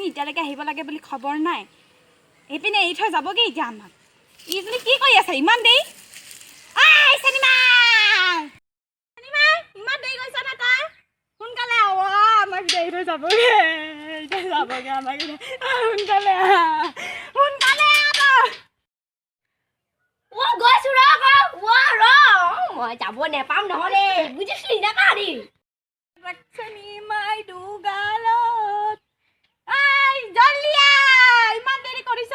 এতিয়ালৈকে আহিব লাগে বুলি খবৰ নাই এইপিনে এৰি থৈ যাবগে এতিয়া আমাক ইজনী কি কৰি আছে ইমান দেৰি ইমান দেৰি গৈছ না তাই সোনকালে আমাক দেৰি থৈ যাবগে আমাক সোনকালে গৈছো মই যাব নেপাম নহলে বুজিছিলি না কাৰি মাই দুগালত জলদি ইমান দেৰি কৰিছ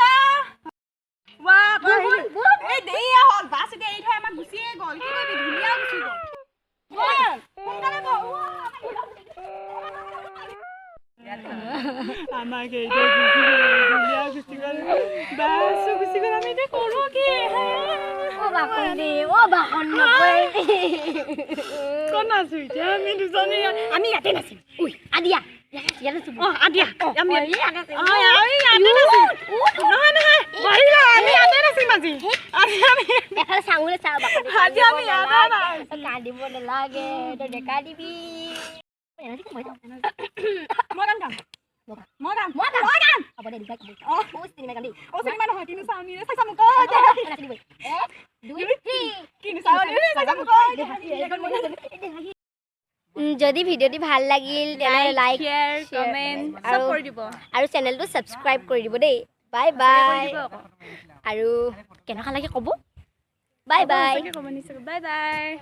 এই দেৰি হ'ল বাছ এতিয়া এৰি থৈ আমাক গুচিয়ে গ'ল কি কৰিবি ধুনীয়া গুচি গ'ল আমাক ধুনীয়া গুচি গ'ল বাছো গুচি গ'ল আমি এতিয়া কৰোঁ কি কোন আছো এতিয়া আমি দুজনী আমি ইয়াতে নাছিল আদিয়া কান্দিব নালাগে ডেকা দিবি যদি ভিডিওটি ভাল লাগিল তেনে লাইক কমেন্ট সব কৰি দিব আৰু চেনেলটো সাবস্ক্ৰাইব কৰি দিব দেই বাই বাই আৰু কেনেকুৱা লাগে ক'ব বাই বাই বাই বাই